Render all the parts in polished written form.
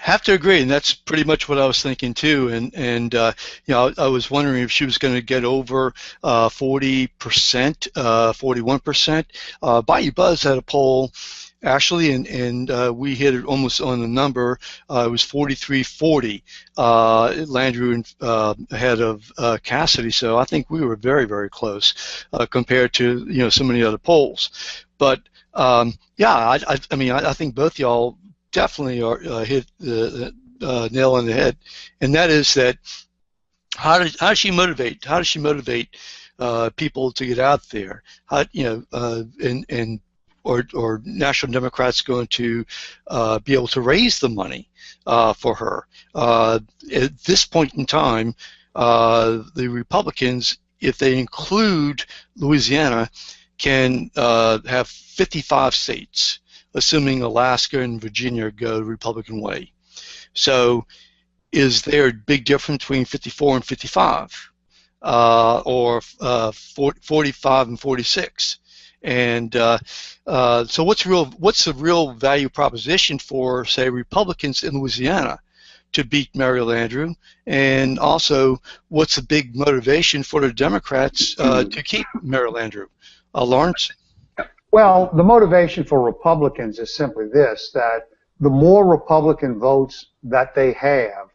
Have to agree, and that's pretty much what I was thinking too. And you know, I was wondering if she was going to get over 40%, 41%. Bayoubuzz had a poll actually, and we hit it almost on the number. It was 43-40. Landrieu ahead of Cassidy, so I think we were very, very close compared to, you know, so many other polls. But yeah, I mean, I think both y'all definitely are hit the nail on the head, and that is that how does she motivate? How does she motivate people to get out there? How, you know, and or National Democrats going to be able to raise the money for her? At this point in time, the Republicans, if they include Louisiana, can have 55 states, assuming Alaska and Virginia go the Republican way. So is there a big difference between 54 and 55, or 45 and 46? And so what's the real value proposition for, say, Republicans in Louisiana to beat Mary Landrieu? And also, what's the big motivation for the Democrats to keep Mary Landrieu? Lawrence? Well, the motivation for Republicans is simply this, that the more Republican votes that they have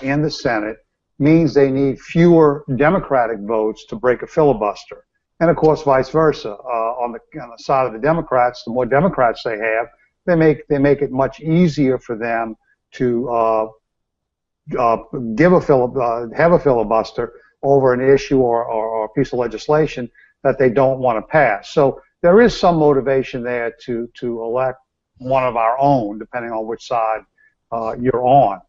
in the Senate means they need fewer Democratic votes to break a filibuster. And, of course, vice versa. On the side of the Democrats, the more Democrats they have, they make it much easier for them to have a filibuster over an issue or a piece of legislation that they don't want to pass. So there is some motivation there to elect one of our own, depending on which side you're on.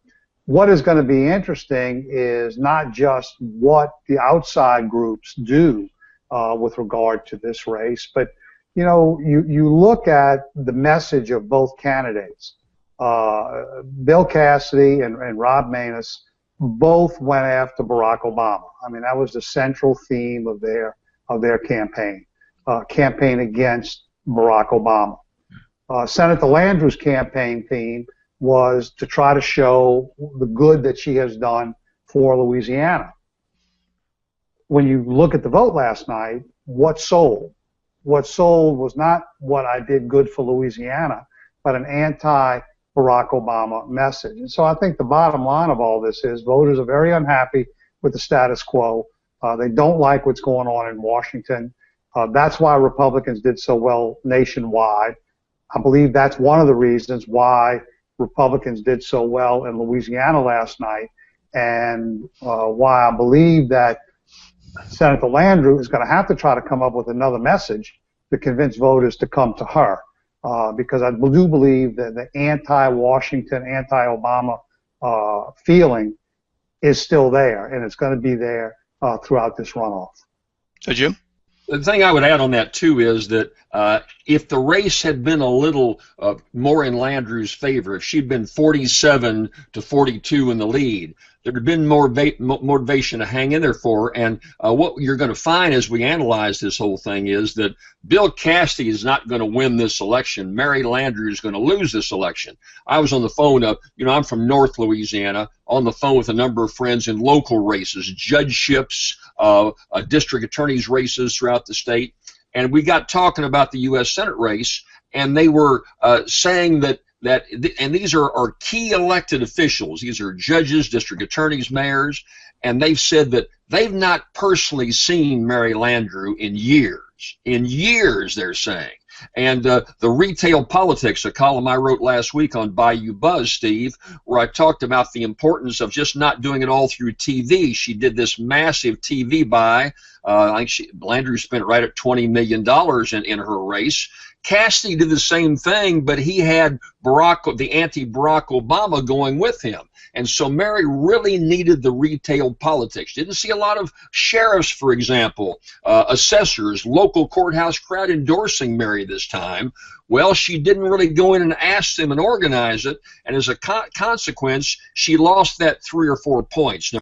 What is going to be interesting is not just what the outside groups do with regard to this race, but you know, you look at the message of both candidates. Bill Cassidy and Rob Maness both went after Barack Obama. I mean, that was the central theme of their campaign against Barack Obama. Senator Landrieu's campaign theme was to try to show the good that she has done for Louisiana. When you look at the vote last night, what sold? What sold was not what I did good for Louisiana, but an anti-Barack Obama message. And so I think the bottom line of all this is voters are very unhappy with the status quo. They don't like what's going on in Washington. That's why Republicans did so well nationwide. I believe that's one of the reasons why Republicans did so well in Louisiana last night, and why I believe that Senator Landrieu is going to have to try to come up with another message to convince voters to come to her, because I do believe that the anti-Washington, anti-Obama feeling is still there, and it's going to be there throughout this runoff. Jim? The thing I would add on that, too, is that if the race had been a little more in Landrieu's favor, if she'd been 47 to 42 in the lead, there'd have been more motivation to hang in there for her. And what you're going to find as we analyze this whole thing is that Bill Cassidy is not going to win this election. Mary Landrieu is going to lose this election. I was on the phone, you know, I'm from North Louisiana, on the phone with a number of friends in local races, judgeships, district attorneys' races throughout the state. And we got talking about the U.S. Senate race, and they were saying and these are key elected officials. These are judges, district attorneys, mayors, and they've said that they've not personally seen Mary Landrieu in years. In years, they're saying. And the retail politics, a column I wrote last week on Bayoubuzz, Steve, where I talked about the importance of just not doing it all through TV. She did this massive TV buy. I think Landrieu spent right at $20 million in her race. Cassidy did the same thing, but he had the anti-Barack Obama going with him. And so Mary really needed the retail politics. Didn't see a lot of sheriffs, for example, assessors, local courthouse crowd endorsing Mary this time. Well, she didn't really go in and ask them and organize it, and as a consequence, she lost that 3 or 4 points.